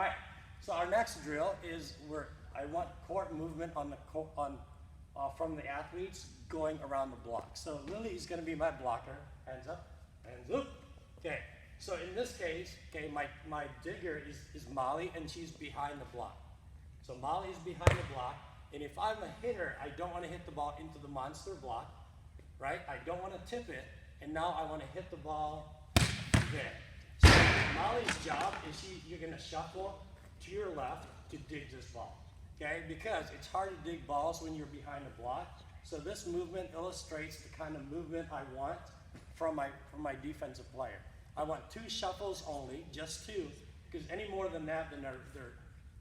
All right. So our next drill is I want court movement on the from the athletes going around the block. So Lily is going to be my blocker. Hands up, hands up. Okay. So in this case, okay, my digger is Molly, and she's behind the block. So Molly is behind the block, and if I'm a hitter, I don't want to hit the ball into the monster block, right? I don't want to tip it, and now I want to hit the ball there. So Molly's job is you're going to shuffle to your left to dig this ball, okay? Because it's hard to dig balls when you're behind the block. So this movement illustrates the kind of movement I want from my defensive player. I want 2 shuffles only, just 2, because any more than that, then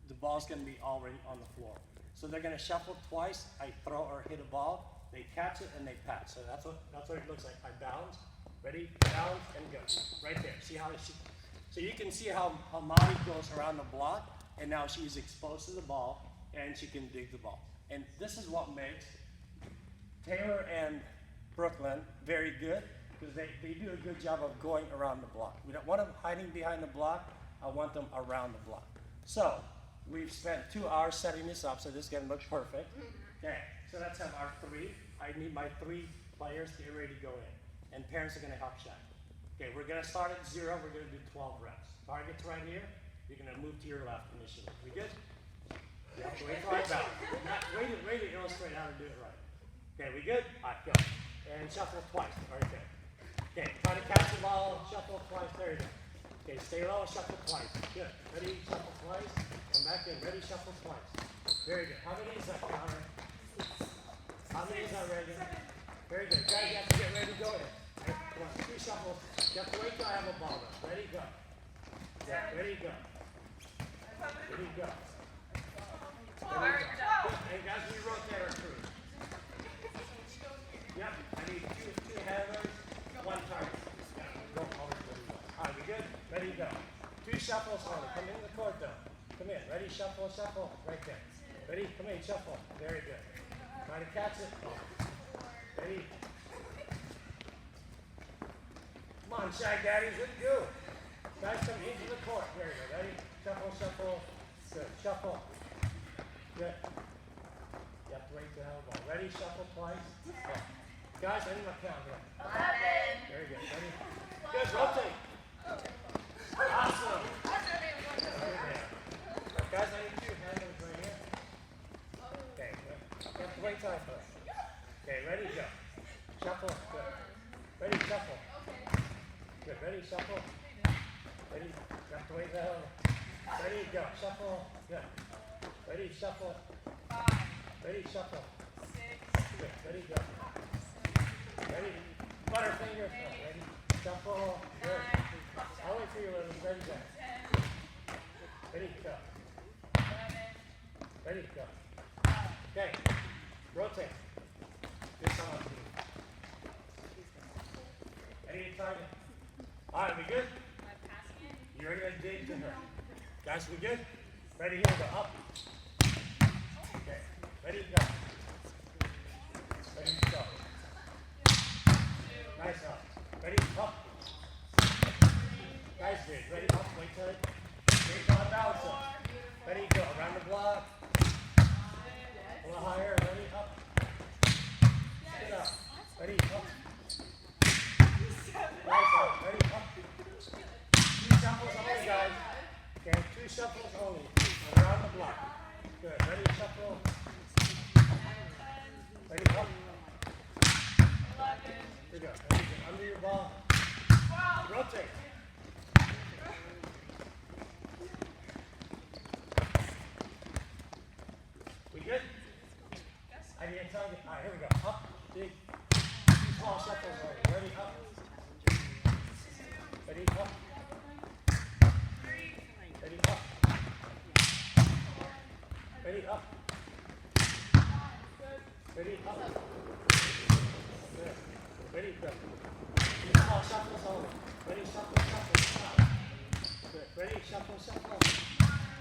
the ball's going to be already on the floor. So they're going to shuffle twice. I throw or hit a ball, they catch it, and they pass. So that's what it looks like. I bounce, ready, bounce, and go. Right there. See how so you can see how Molly goes around the block, and now she's exposed to the ball, and she can dig the ball. And this is what makes Taylor and Brooklyn very good, because they do a good job of going around the block. We don't want them hiding behind the block. I want them around the block. So we've spent 2 hours setting this up, so this is going to look perfect. Okay, so let's have our 3. I need my 3 players to get ready to go in. And parents are going to help shag. Okay, we're going to start at 0. We're going to do 12 reps. Target's right here. You're going to move to your left initially. We good? You have to wait till I bounce. Wait to illustrate how to do it right. Okay, we good? All right, go. And shuffle twice. Right there. Okay, try to catch the ball. Shuffle twice. There you go. Okay, stay low. Shuffle twice. Good. Ready? Shuffle twice. Come back in. Ready? Shuffle twice. Very good. How many is that, Connor? How many is that, Reagan? Very good. Guys, you have to get ready to go in. Right, come on. 2 shuffles. You have to wait till I have a ball up. Ready? Go. Yeah, ready? Go. Ready? Go. Hey guys, we rotate our crew. Yep, I need 2 handlers, 1 target. Go always where you want. All right, we good? Ready, go. 2 shuffles only. Come into the court though. Come in. Ready, shuffle, shuffle. Right there. Ready? Come in, shuffle. Very good. Try to catch it. Oh. Ready? Come on, Shag Daddies, let's go. Guys, come into the court. There you go. Ready? Shuffle, shuffle. Good. Shuffle. Good. You have to wait to have a ball. Ready? Shuffle twice. Oh. Guys, I need my count here. 11. Very good. Ready? Good. Rotate. Awesome. Good. Guys, I need 2 handles right here. Okay. Good. You have to wait till I push. Okay. Ready? Go. Shuffle. Good. Ready? Shuffle. Good. Ready? Shuffle. Ready? You have to wait till Ready? Go. Shuffle. Good. Ready, shuffle. 5. Ready, shuffle. 6. Good. Ready, go. Ready, butterfinger. Ready, shuffle. Good. I'll wait for you, Liz. Ready, go. 10. Ready, go. 11. Ready, go. 12. Okay. Rotate. This on. Ready to target. All right, we good? You're going to dig to her. Guys, we good? Ready, here, go. Up. Okay. Ready, go. Ready, go. Nice up. Ready, up. Guys, good. Ready, up. Wait till it. Wait till I bounce up. Ready, go. Around the block. A little higher. Ready, up. Get up. Ready, up. Nice up. Ready, up. 2 shuffles only, guys. Okay, 2 shuffles only. Around the block. Good. Ready, shuffle. Ready, up. 11. Here we go. Ready, go. Under your ball. 12. Rotate. We good? I need a target. All right, here we go. Up, dig. 2 small shuffles only. Ready, up. Ready, up. Ready, up. Ready, up. Ready, up. Good. Ready, go. 2 small shuffles only. Ready, shuffle, shuffle, stop. Good. Ready, shuffle, shuffle.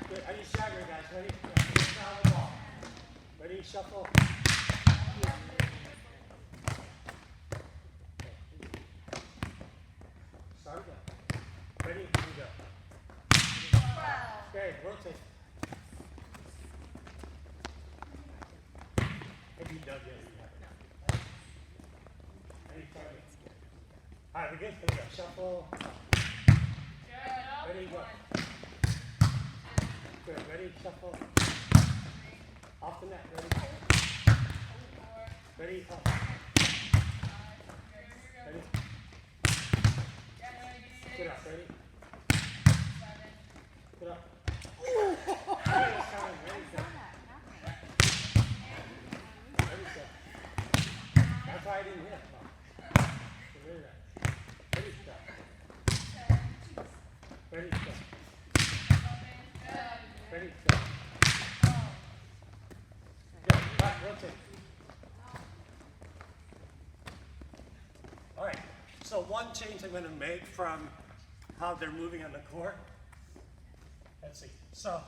Good. I need shagger, guys. Ready? Get down the ball. Ready, shuffle. Start again. Ready? Here we go. 12. Okay. Okay, rotate. Have you dug yet? Anytime. All right, we're good. Here we go. Shuffle. Ready, go. Good. Ready, shuffle. Off the net. Ready. Ready, up. Ready. Get up. Ready. Get up. Ready, go. Ready, go. That's why I didn't hit. Ready, go. Ready, go. Ready, go. Ready, go. Good. Back, rotate. All right. So one change I'm going to make from how they're moving on the court. Let's see. So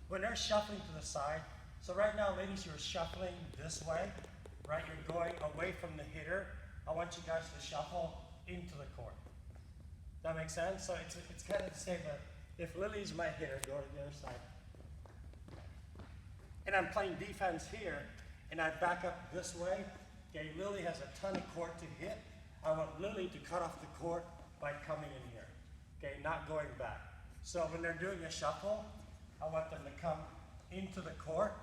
when they're shuffling to the side, so right now, ladies, you're shuffling this way, right? You're going away from the hitter. I want you guys to shuffle into the court. That makes sense? So it's kind of the same, but if Lily's my hitter, go to the other side. And I'm playing defense here, and I back up this way. Okay, Lily has a ton of court to hit. I want Lily to cut off the court by coming in here. Okay, not going back. So when they're doing a shuffle, I want them to come into the court,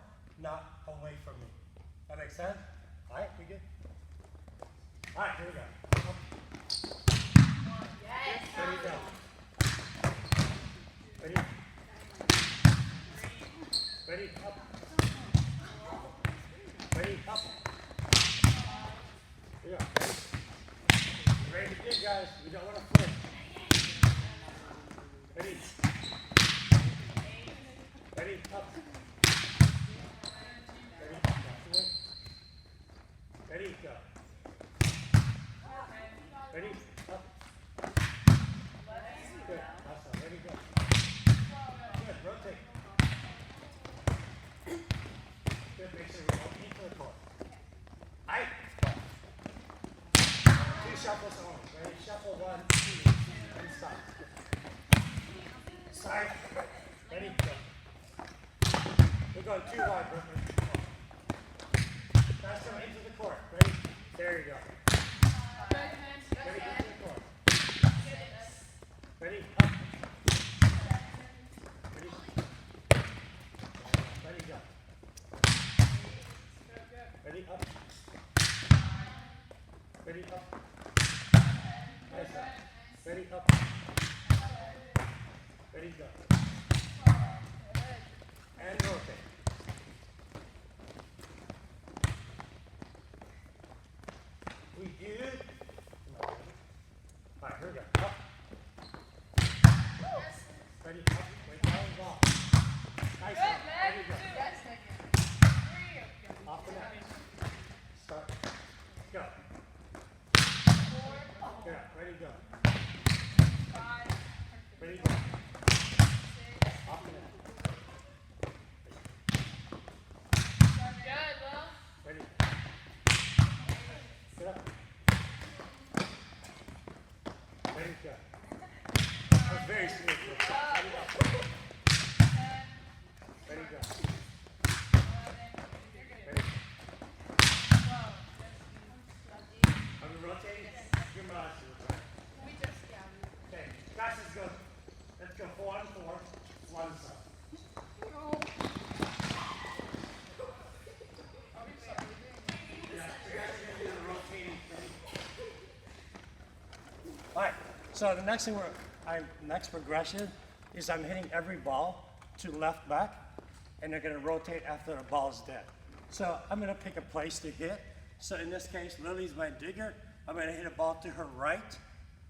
not away from me. That makes sense? All right, we good? All right, here we go. Yes. Ready, go. Ready? Ready, up. Ready, up. Here we go. Ready to dig, guys. We don't want to flip. Ready? Ready, up. Ready, up. Ready, go. Ready, up. Good. Awesome. Ready, go. Good. Rotate. Good. Make sure we don't into the court. All right. Two shuffles on. Ready? Shuffle 1, 2, and stop. Side. Ready? Go. We're going too wide, Brooklyn. Faster into the court. Ready? There you go. Ready? Into the court. Ready? Up. Ready? Ready? Go. Ready? Up. Ready? Up. Nice. Ready? Up. Ready? Go. And rotate. We good. All right, here we go. Up. Ready? Up. Wait, down, ball. Nice. Ready? Go. Off the net. Start. Go. Yeah, ready, go. Ready, go. Off the net. Ready. Get up. Ready, go. That was very smooth. Ready, go. Ready, go. Ready. Are we rotating? Your mouse. Okay, guys, let's go. Let's go 4 on 4. One side. Yeah, you guys are gonna do the rotating thing. All right. So the next thing next progression is I'm hitting every ball to left back, and they're gonna rotate after the ball's dead. So I'm gonna pick a place to hit. So in this case, Lily's my digger. I'm gonna hit a ball to her right.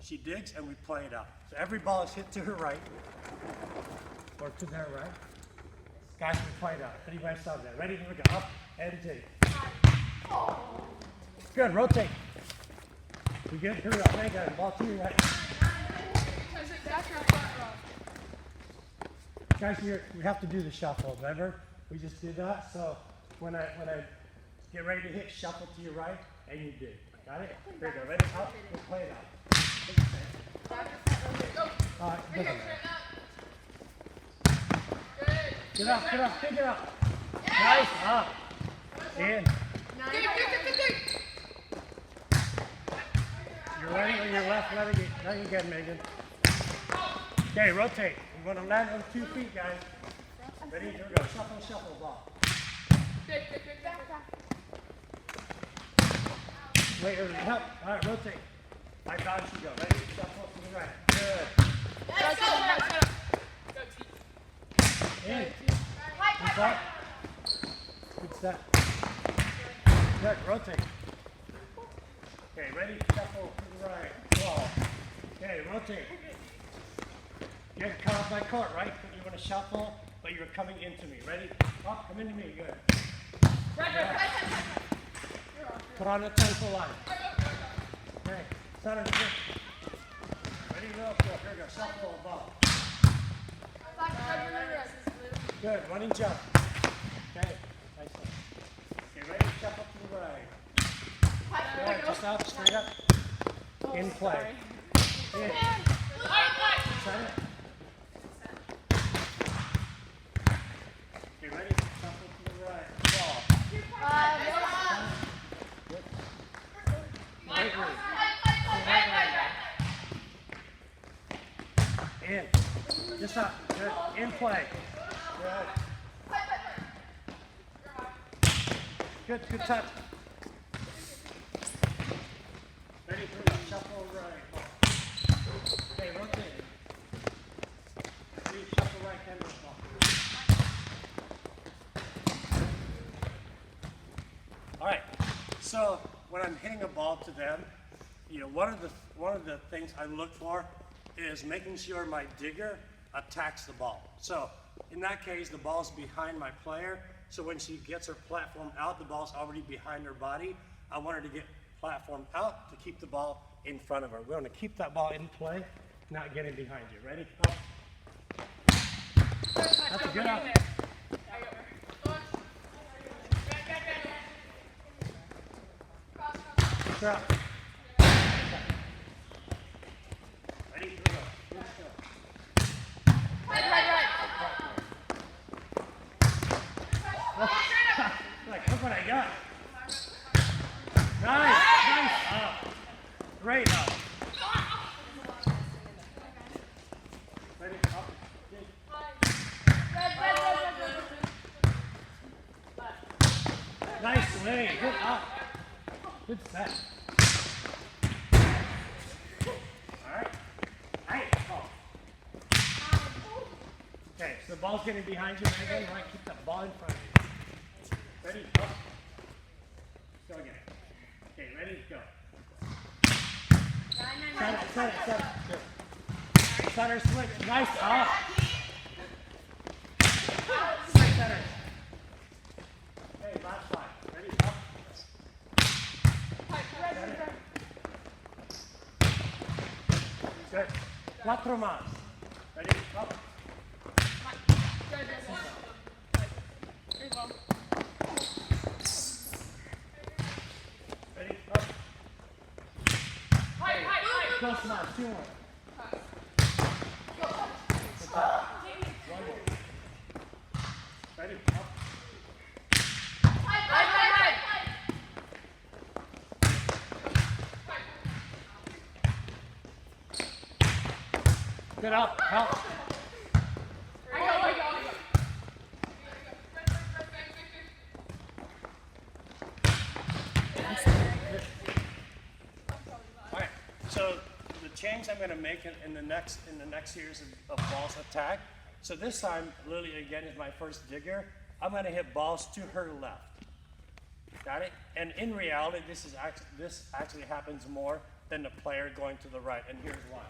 She digs, and we play it out. So every ball is hit to her right, or to their right. Guys, we play it out. Anybody saw that? Ready? Here we go. Up and dig. Good. Rotate. We good? Here we go. Ready, guys. Ball to your right. Guys, we have to do the shuffle. Remember? We just did that. So when I get ready to hit, shuffle to your right, and you dig. Got it? Here we go. Ready? Up. We'll play it out. Doesn't matter. Get up, pick it up. Nice, up. In. You're running on your left leg again, Megan. Okay, rotate. You want to land on 2 feet, guys. Ready? Here we go. Shuffle, shuffle, ball. Wait, help. All right, rotate. My bounce you go. Ready? Shuffle to the right. Good. In. Good step. Good step. Good. Rotate. Okay, ready? Shuffle to the right. Ball. Okay, rotate. You're caught off my court, right? You want to shuffle, but you're coming into me. Ready? Up, come into me. Good. Yeah. Put on the 10-foot line. Okay, center the grip. Ready? Real quick. Here we go. Shuffle, ball. Good. Running jump. Okay. Nice one. Okay, ready? Shuffle to the right. Good. Just up, straight up. In play. In. Center. Okay, ready? Shuffle to the right. Ball. Good. Right leg. In. Just up. Good. In play. Good. Good. Good touch. Ready for the shuffle right. Ball. Okay, rotate. Ready, shuffle right hand with ball. All right. So when I'm hitting a ball to them, you know, one of the things I look for is making sure my digger attacks the ball. So in that case, the ball's behind my player. So when she gets her platform out, the ball's already behind her body. I want her to get platform out to keep the ball in front of her. We want to keep that ball in play, not getting behind you. Ready? Up. That's a good up. Drop. Ready? Here we go. Let's go. Look what I got. Nice. Nice up. Great up. Ready? Up. Nice swing. Good up. Good set. All right. Hey. Oh. Okay, so the ball's getting behind you, Megan. You want to keep that ball in front of you. Ready? Up. Go again. Okay, ready? Go. Set it. Good. Center switch. Nice up. Center. Okay, last 5. Ready? Up. Good. 4 más. Ready? Up. Ready? Up. Close más. 2 more. One more. Ready? Up. Good up. Help. All right. So the change I'm going to make in the next series of balls attack. So this time, Lily again is my first digger. I'm going to hit balls to her left. Got it? And in reality, this actually happens more than the player going to the right. And here's why.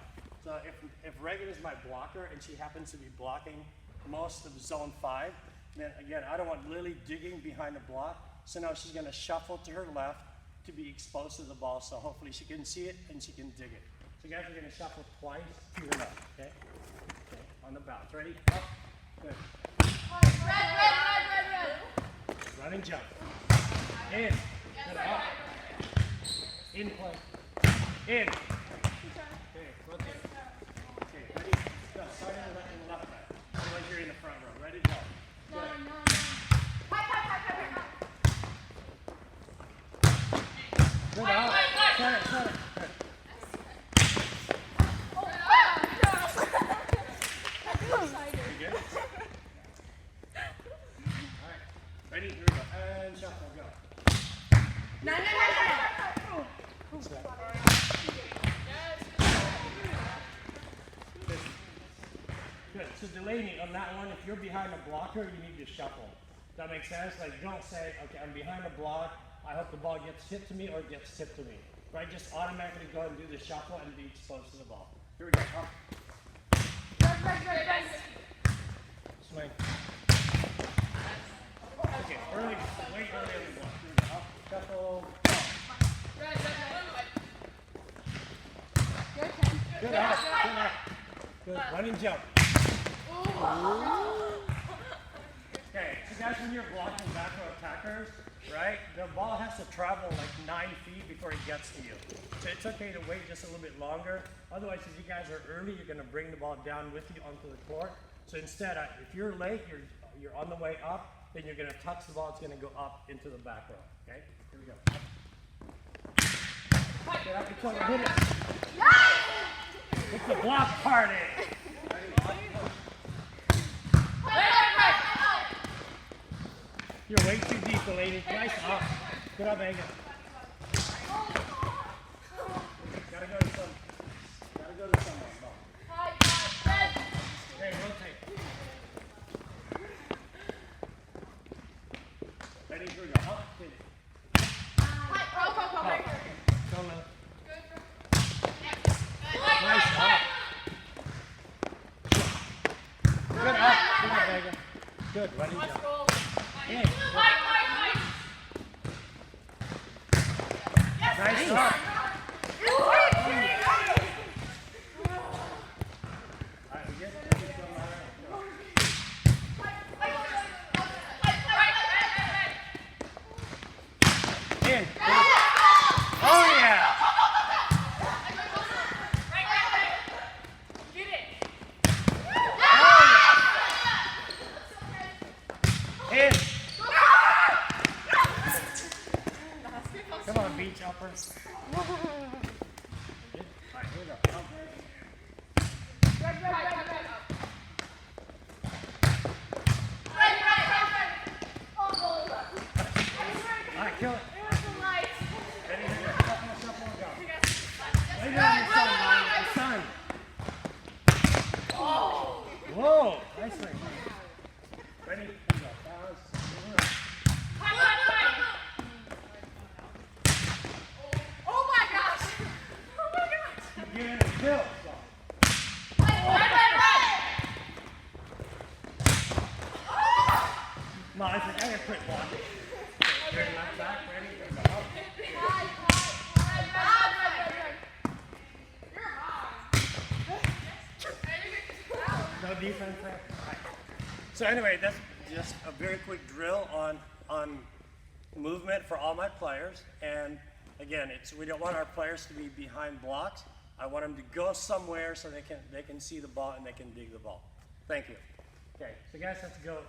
So if Reagan is my blocker and she happens to be blocking most of zone 5, then again, I don't want Lily digging behind the block. So now she's going to shuffle to her left to be exposed to the ball. So hopefully she can see it and she can dig it. So guys, we're going to shuffle twice to her left. Okay? Okay. On the bounce. Ready? Up. Good. Running jump. In. Good. Up. In play. In. Okay. Rotate. Okay. Ready? Go. Start in the left side. Otherwise you're in the front row. Ready? Go. You good? Alright. Ready? Here we go. And shuffle, go. What's that? Good. So Delaney, on that one, if you're behind a blocker, you need to shuffle. Does that make sense? Like, don't say, okay, I'm behind a block. I hope the ball gets hit to me or gets tipped to me. Right? Just automatically go and do the shuffle and be exposed to the ball. Here we go. Up. Swing. Okay, early, way early on the block. Here we go. Up, shuffle, ball. Good up, good up. Good. Run and jump. Okay, so guys, when you're blocking back row attackers, right, the ball has to travel like 9 feet before it gets to you. So it's okay to wait just a little bit longer. Otherwise, if you guys are early, you're going to bring the ball down with you onto the court. So instead, if you're late, you're on the way up, then you're going to touch the ball. It's going to go up into the back row. Okay, here we go. Get up until you hit it. It's the block party. You're way too deep, lady. Nice up. Good up, Megan. Gotta go to someone. No. Okay, rotate. Ready? Here we go. Up, hit it. Don't let it. Nice up. Good up. Good up, Megan. Good. Running jump. In. Nice up. Alright, we get in. Oh yeah. In. Come on, beach hopper. Alright, here we go. Alright, kill it. Ready, here we go. Shuffle, and go. Lay down your son, Mom. Your son. Whoa, nice thing. Ready, here we go. Balance. Get in and kill. No, I think I gotta quit blocking. Ready, left back, ready, here we go. No defense there? Right. So anyway, that's just a very quick drill on movement for all my players. And again, we don't want our players to be behind blocks. I want them to go somewhere so they can see the ball and they can dig the ball. Thank you. Okay, so guys, let's go